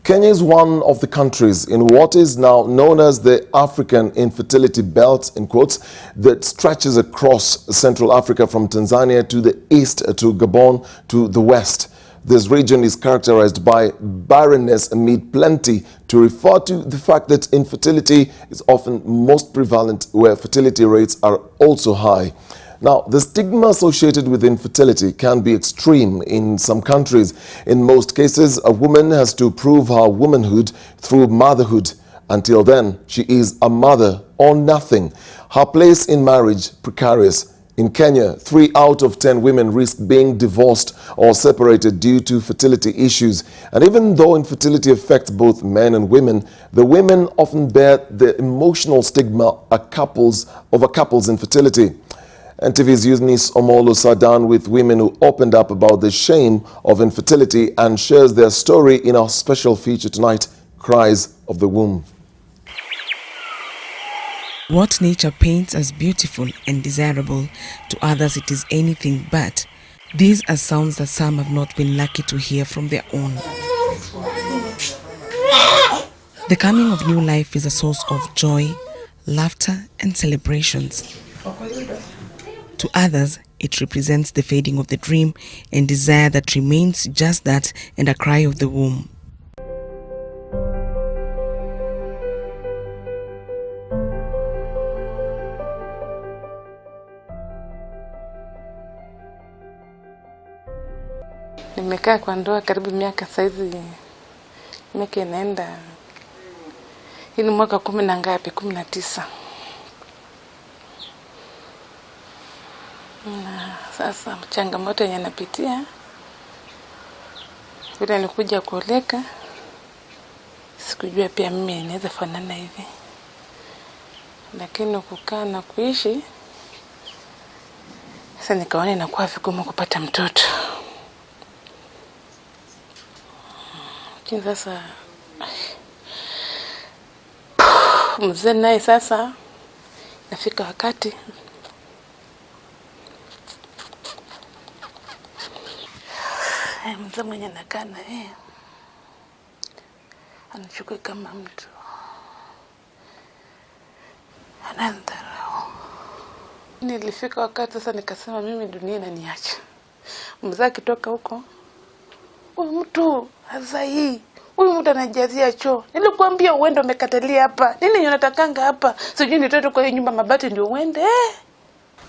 Kenya is one of the countries in what is now known as the African Infertility Belt, in quotes, that stretches across Central Africa from Tanzania to the east to Gabon to the west. This region is characterized by barrenness amid plenty, to refer to the fact that infertility is often most prevalent where fertility rates are also high. Now, the stigma associated with infertility can be extreme in some countries. In most cases, a woman has to prove her womanhood through motherhood. Until then, she is a mother or nothing. Her place in marriage precarious. In Kenya, 3 out of 10 women risk being divorced or separated due to fertility issues. And even though infertility affects both men and women, the women often bear the emotional stigma of a couple's infertility. NTV's Eunice Omolo sat down with women who opened up about the shame of infertility and shares their story in our special feature tonight, Cries of the Womb. What nature paints as beautiful and desirable, to others it is anything but. These are sounds that some have not been lucky to hear from their own. The coming of new life is a source of joy, laughter and celebrations. To others, it represents the fading of the dream and desire that remains just that, and a cry of the womb. Nimekaa kwa ndoa karibu miaka saizi, miaka inaenda, hii ni mwaka 10 na ngapi, 19. Na sasa changamoto yenye napitia, vile nilikuja kuoleka, sikujua pia mimi inaweza fanana hivi. Lakini kukaa na kuishi, sasa nikaona inakuwa vigumu kupata mtoto. Sasa mzee naye sasa nafika wakati mzee mwenye nakaa na yeye anachukua kama mtu anandharau. Nilifika wakati sasa nikasema mimi dunia inaniacha. Mzee akitoka huko, huyu mtu hazai, huyu mtu anajazia choo. Nilikwambia uende, umekatalia hapa. Nini unatakanga hapa? Sijui nitoto kwa nyumba mabati ndio uende.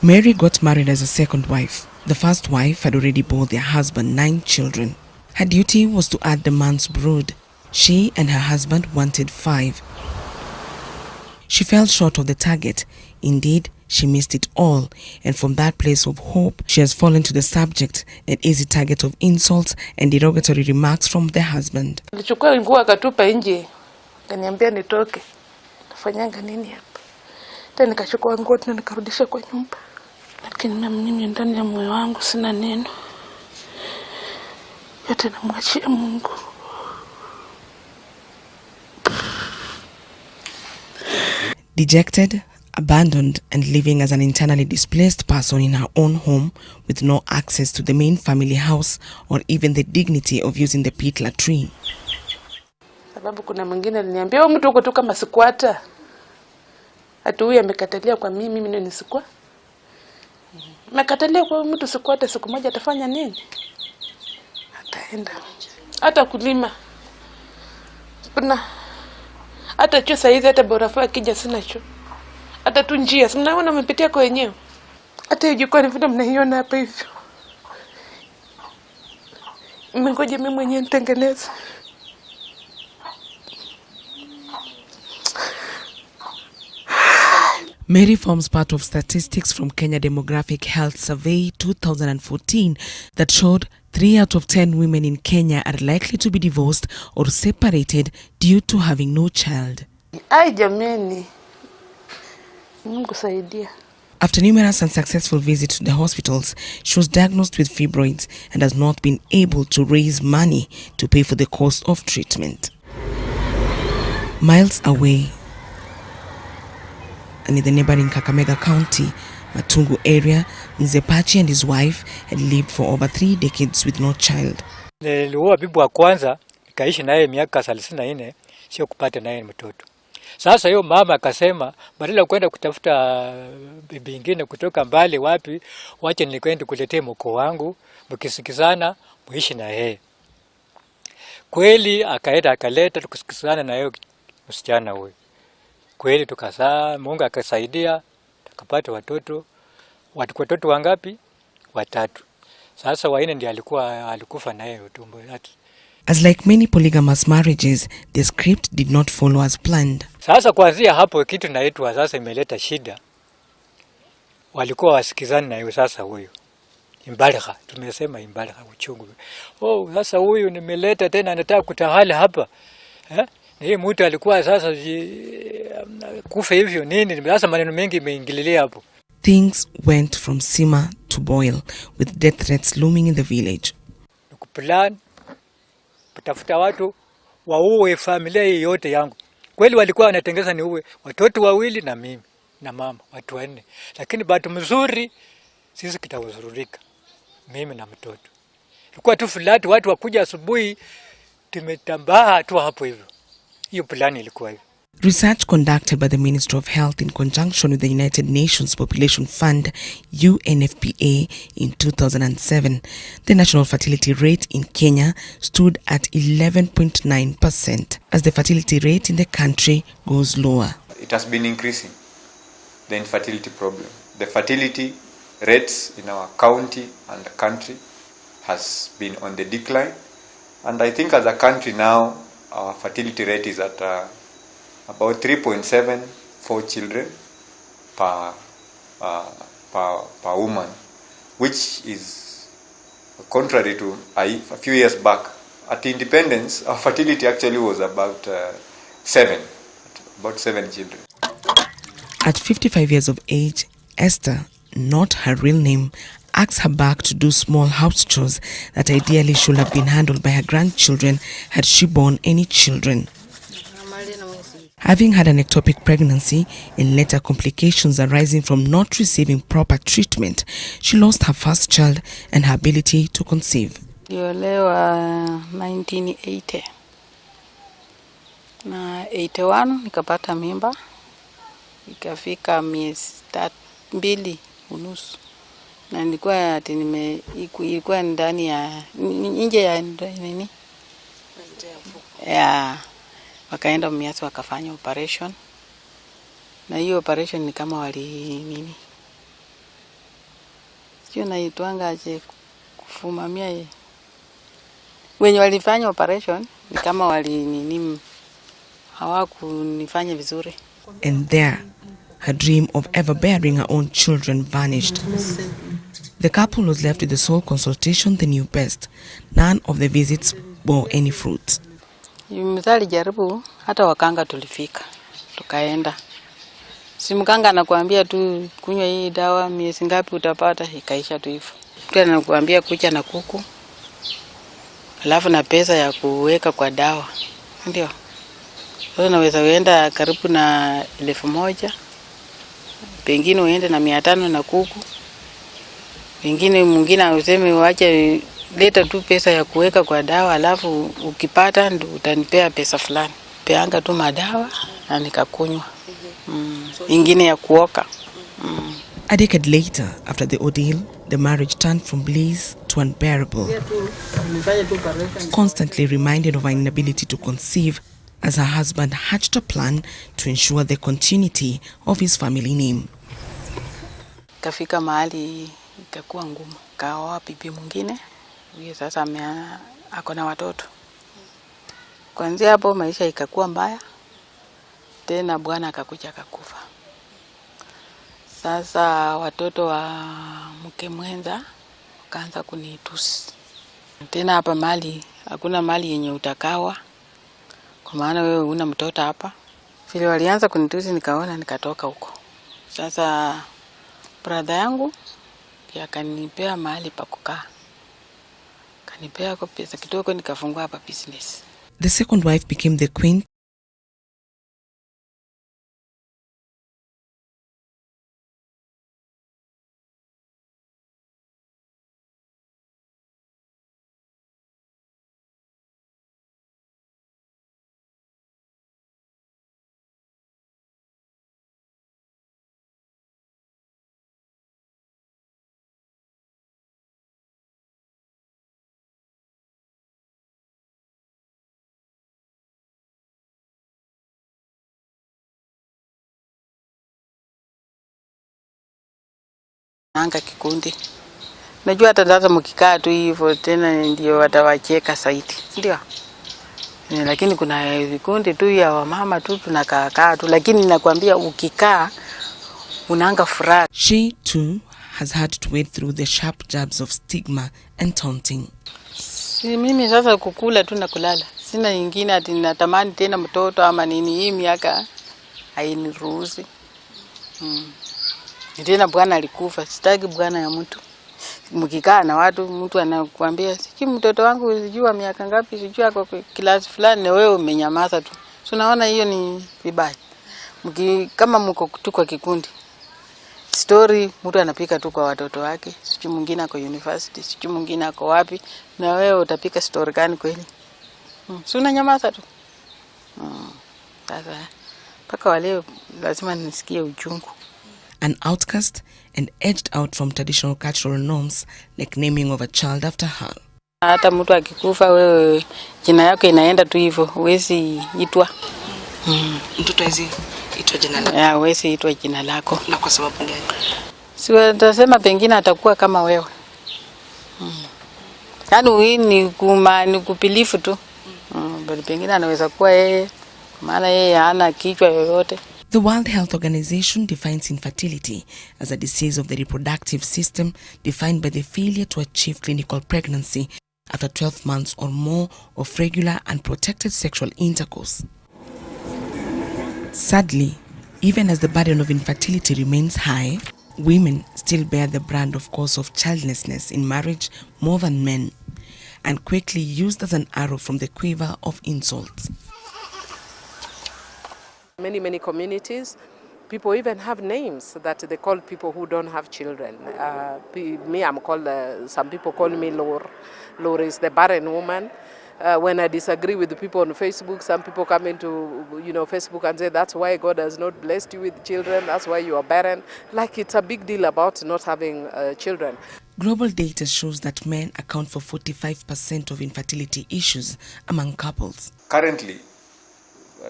Mary got married as a second wife. The first wife had already bore their husband 9 children. Her duty was to add the man's brood. She and her husband wanted 5. She fell short of the target. Indeed, she missed it all, and from that place of hope, she has fallen to the subject, an easy target of insults and derogatory remarks from the husband. Nilichukua nguo akatupa nje, akaniambia nitoke. Nafanyanga nini hapa? Tena nikachukua nguo tena nikarudisha kwa nyumba. Lakini mimi ndani ya moyo wangu sina neno. Yote namwachia Mungu. Dejected, abandoned and living as an internally displaced person in her own home with no access to the main family house or even the dignity of using the pit latrine. Sababu kuna mwingine aliniambia mtu uko tu kama squatter. Ati huyu amekatalia kwa mimi ndio nisikwa. Amekatalia kwa mtu squatter, siku moja atafanya nini? Ataenda. Hata kulima. Kuna hata choo saizi, hata borafa kija sina choo. Hata tu njia, mnaona mmepitia kwa wenyewe. Hata hiyo jukwaa vile mnaiona hapa hivyo. Mmengoja mimi mwenyewe nitengeneze. Mary forms part of statistics from Kenya Demographic Health Survey 2014 that showed 3 out of 10 women in Kenya are likely to be divorced or separated due to having no child. Ai jameni, Mungu saidia. After numerous unsuccessful visits to the hospitals, she was diagnosed with fibroids and has not been able to raise money to pay for the cost of treatment. Miles away, and in the neighboring Kakamega County, Matungu area, Mzepachi and his wife had lived for over 3 decades with no child. Niliua bibi wa kwanza, nikaishi naye miaka 34, sio kupata naye mtoto. Sasa hiyo mama akasema badala kwenda kutafuta bibi nyingine kutoka mbali wapi, wacha nikwende kuletee mko wangu, mkisikizana muishi na yeye. Kweli akaenda akaleta, tukasikizana na yeye msichana huyo. Kweli tukazaa, Mungu akasaidia, tukapata watoto. Watoto wangapi? 3. Sasa waine ndiye alikufa na yeye utumbo yake. As like many polygamous marriages, the script did not follow as planned. Sasa kuanzia hapo kitu naitwa sasa imeleta shida. Walikuwa wasikizani na yeye sasa huyo. Imbalika, tumesema imbalika uchungu. Oh, sasa huyu nimeleta tena anataka kutawala hapa. Hii mtu alikuwa sasa kufa hivyo nini? Sasa maneno mengi imeingililia hapo. Things went from simmer to boil, with death threats looming in the village. Kuplan kutafuta watu waue familia yote yangu. Kweli walikuwa wanatengeza ni uwe watoto 2 na mimi na mama, watu 4. Lakini bahati mzuri sisi kitahuzurika. Mimi na mtoto. Ilikuwa tu flat, watu wakuja asubuhi tumetambaa tu hapo hivyo. Hiyo plani ilikuwa hivyo. Research conducted by the Ministry of Health in conjunction with the United Nations Population Fund, UNFPA, in 2007, the national fertility rate in Kenya stood at 11.9%, as the fertility rate in the country goes lower. It has been increasing, the infertility problem. The fertility rates in our county and the country has been on the decline. And I think as a country now, our fertility rate is at about 3.74 children per woman, which is contrary to a few years back. At independence, our fertility actually was about 7 children. At 55 years of age, Esther, not her real name, asked her back to do small house chores that ideally should have been handled by her grandchildren had she borne any children. Having had an ectopic pregnancy and later complications arising from not receiving proper treatment, she lost her first child and her ability to conceive. Niliolewa 1980 na 81 nikapata mimba, ikafika miezi 2.5 na nilikuwa ati ilikuwa ndani ya nje ya nini ya wakaenda Miasu wakafanya operation, na hiyo operation ni kama wali nini sio naitwanga aje kufumamia ye wenye walifanya operation ni kama wali nini hawakunifanya vizuri. And there, her dream of ever bearing her own children vanished. The couple was left with the sole consultation they knew best. None of the visits bore any fruit. Mzali jaribu, hata wakanga tulifika, tukaenda. Si mkanga anakuambia tu kunywa hii dawa miezi ngapi utapata, ikaisha tu hivyo. Tena anakuambia kucha na kuku, alafu na pesa ya kuweka kwa dawa. Ndio. Sasa naweza uenda karibu na 1,000, pengine uende na 500 na kuku. Pengine mwingine useme waache leta tu pesa ya kuweka kwa dawa, alafu ukipata ndo utanipea pesa fulani. Peanga tu madawa na nikakunywa. Ingine ya kuoka. A decade later, after the ordeal, the marriage turned from bliss to unbearable. Constantly reminded of her inability to conceive, as her husband hatched a plan to ensure the continuity of his family name. Kafika mahali ikakuwa ngumu. Kaoa bibi mwingine, huyo sasa ako na watoto. Kuanzia hapo maisha ikakuwa mbaya. Tena bwana akakuja akakufa. Sasa watoto wa mke mwenza wakaanza kunitusi. Tena hapa mali hakuna mali yenye utakawa, kwa maana wewe una mtoto hapa. Vile walianza kunitusi nikaona nikatoka huko. Sasa brother yangu akanipea mahali pa kukaa. Kanipea kwa pesa kidogo nikafungua hapa business. The second wife became the queen wanaanga kikundi. Najua hata mkikaa tu hivyo tena ndio watawacheka zaidi, ndio. Lakini kuna vikundi tu ya wamama tu tunakaa tu, lakini nakwambia ukikaa unaanga furaha. She too has had to wade through the sharp jabs of stigma and taunting. Si mimi sasa kukula tu na kulala. Sina nyingine ati natamani tena mtoto ama nini, hii miaka hainiruhusu. Tena bwana alikufa, sitaki bwana ya mtu. Mkikaa na watu, mtu anakuambia, "Siki mtoto wangu sijua miaka ngapi, sijua ako class fulani," na wewe umenyamaza tu. So naona hiyo ni vibaya. Kama mko tu kwa kikundi, story mtu anapika tu kwa watoto wake, sijui mwingine ako university, sijui mwingine ako wapi, na wewe utapika story gani kweli? So unanyamaza tu. Sasa paka wale lazima nisikie uchungu. An outcast and edged out from traditional cultural norms like naming of a child after her. Hata mtu akikufa wewe jina yako inaenda tu hivyo, huwezi itwa. Mtoto hizi itwa jina lako. Ya, huwezi itwa jina lako. Na kwa sababu gani? Si watasema pengine atakuwa kama wewe. Yaani wewe ni kupilifu tu. Bali pengine anaweza kuwa yeye, maana yeye hana kichwa yoyote. The World Health Organization defines infertility as a disease of the reproductive system defined by the failure to achieve clinical pregnancy after 12 months or more of regular and protected sexual intercourse. Sadly, even as the burden of infertility remains high, women still bear the brand of cause of childlessness in marriage more than men, and quickly used as an arrow from the quiver of insults. Many communities, people even have names that they call people who don't have children. I'm called, some people call me Lore. Lore is the barren woman. When I disagree with the people on Facebook, some people come into Facebook and say, that's why God has not blessed you with children, that's why you are barren. Like it's a big deal about not having children. Global data shows that men account for 45% of infertility issues among couples. Currently,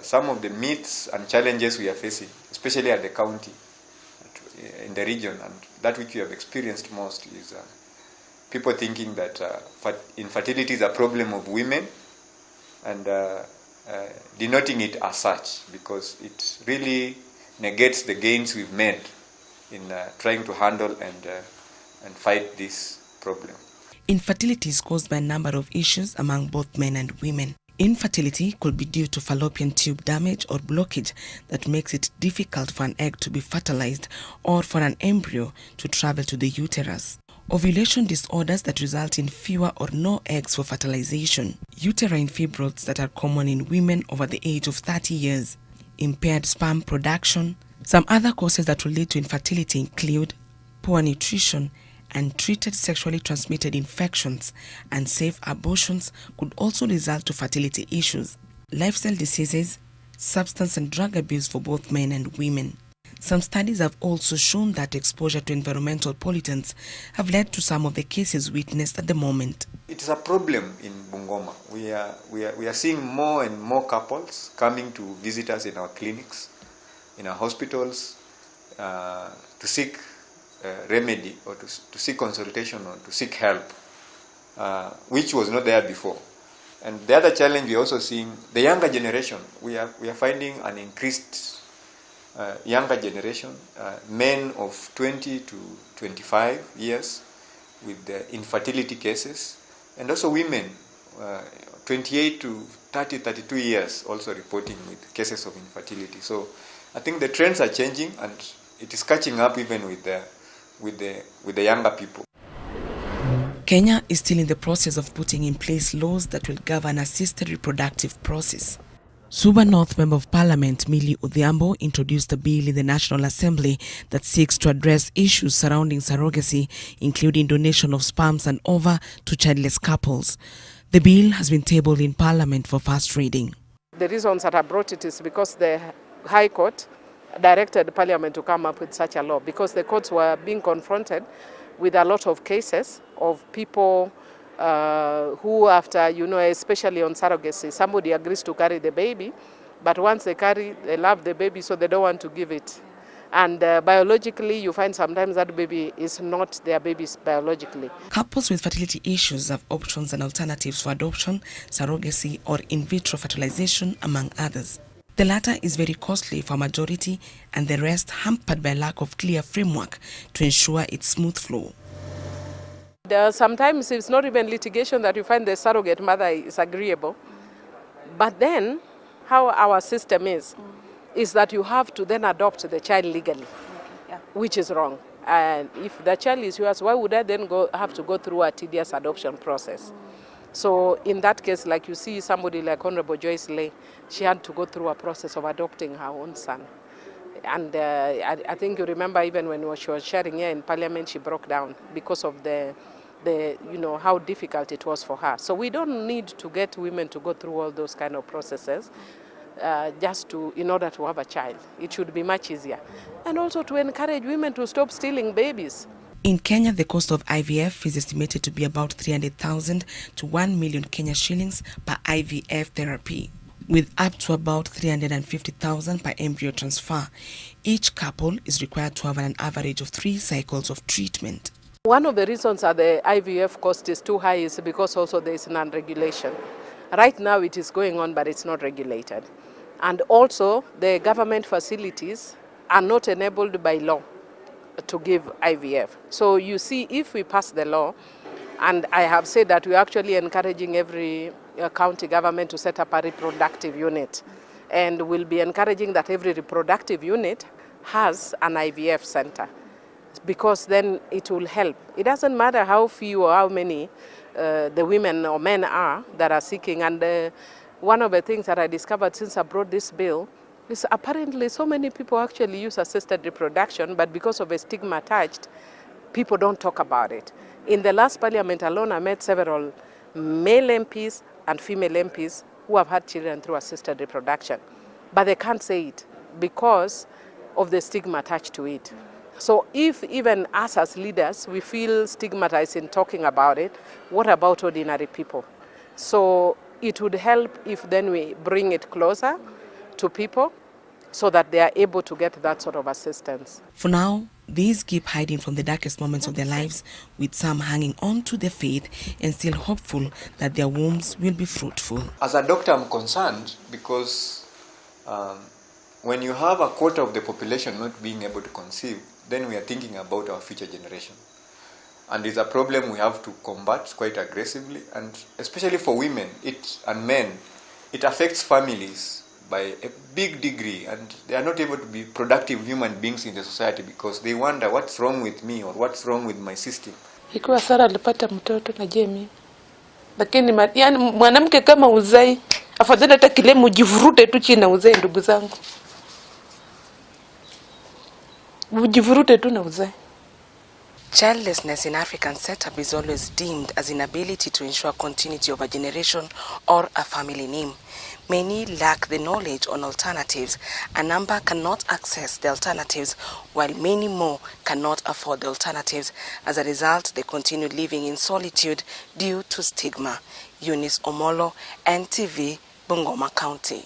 some of the myths and challenges we are facing, especially at the county, in the region, and that which we have experienced most is people thinking that infertility is a problem of women and denoting it as such, because it really negates the gains we've made in trying to handle and fight this problem. Infertility is caused by a number of issues among both men and women. Infertility could be due to fallopian tube damage or blockage that makes it difficult for an egg to be fertilized or for an embryo to travel to the uterus. Ovulation disorders that result in fewer or no eggs for fertilization. Uterine fibroids that are common in women over the age of 30 years. Impaired sperm production. Some other causes that will lead to infertility include poor nutrition, untreated sexually transmitted infections, and safe abortions could also result to fertility issues. Lifestyle diseases, substance and drug abuse for both men and women. Some studies have also shown that exposure to environmental pollutants have led to some of the cases witnessed at the moment. It is a problem in Bungoma. We are seeing more and more couples coming to visit us in our clinics, in our hospitals, to seek remedy or to seek consultation or to seek help, which was not there before. And the other challenge we are also seeing, the younger generation. We are finding an increased younger generation, men of 20 to 25 years with infertility cases, and also women 28 to 30, 32 years also reporting with cases of infertility. So I think the trends are changing and it is catching up even with the younger people. Kenya is still in the process of putting in place laws that will govern assisted reproductive process. Suba North Member of Parliament Millie Odhiambo introduced a bill in the National Assembly that seeks to address issues surrounding surrogacy, including donation of sperms and ova to childless couples. The bill has been tabled in Parliament for first reading. The reasons that I brought it is because the High Court directed Parliament to come up with such a law, because the courts were being confronted with a lot of cases of people who after, especially on surrogacy, somebody agrees to carry the baby, but once they carry, they love the baby, so they don't want to give it. And biologically, you find sometimes that baby is not their babies biologically. Couples with fertility issues have options and alternatives for adoption, surrogacy, or in vitro fertilization, among others. The latter is very costly for a majority, and the rest hampered by lack of clear framework to ensure its smooth flow. Sometimes it's not even litigation that you find the surrogate mother is agreeable. But then, how our system is that you have to then adopt the child legally, which is wrong. And if the child is yours, why would I then have to go through a tedious adoption process? So in that case, like you see somebody like Honorable Joyce Lay, she had to go through a process of adopting her own son. And I think you remember even when she was sharing here in Parliament, she broke down because of the how difficult it was for her. So we don't need to get women to go through all those kind of processes in order to have a child. It should be much easier. And also to encourage women to stop stealing babies. In Kenya, the cost of IVF is estimated to be about 300,000 to 1 million Kenya shillings per IVF therapy, with up to about 350,000 per embryo transfer. Each couple is required to have an average of 3 cycles of treatment. One of the reasons that the IVF cost is too high is because also there is non-regulation. Right now it is going on, but it's not regulated. And also the government facilities are not enabled by law to give IVF. So you see, if we pass the law, and I have said that we're actually encouraging every county government to set up a reproductive unit, and we'll be encouraging that every reproductive unit has an IVF center, because then it will help. It doesn't matter how few or how many the women or men are that are seeking. And one of the things that I discovered since I brought this bill is apparently so many people actually use assisted reproduction, but because of a stigma attached, people don't talk about it. In the last Parliament alone, I met several male MPs and female MPs who have had children through assisted reproduction, but they can't say it because of the stigma attached to it. So if even us as leaders, we feel stigmatized in talking about it, what about ordinary people? So it would help if then we bring it closer to people so that they are able to get that sort of assistance. For now, these keep hiding from the darkest moments of their lives, with some hanging on to their faith and still hopeful that their wombs will be fruitful. As a doctor, I'm concerned because when you have a quarter of the population not being able to conceive, then we are thinking about our future generation. And it's a problem we have to combat quite aggressively, and especially for women and men, it affects families by a big degree, and they are not able to be productive human beings in the society because they wonder what's wrong with me or what's wrong with my system. Ikiwa Sara alipata mtoto na Jamie, lakini yani mwanamke kama uzai, afadhali hata kile mujivurute tu chini na uzai, ndugu zangu. Mujivurute tu na uzai. Childlessness in African setup is always deemed as inability to ensure continuity of a generation or a family name. Many lack the knowledge on alternatives. A number cannot access the alternatives, while many more cannot afford the alternatives. As a result, they continue living in solitude due to stigma. Eunice Omolo, NTV, Bungoma County.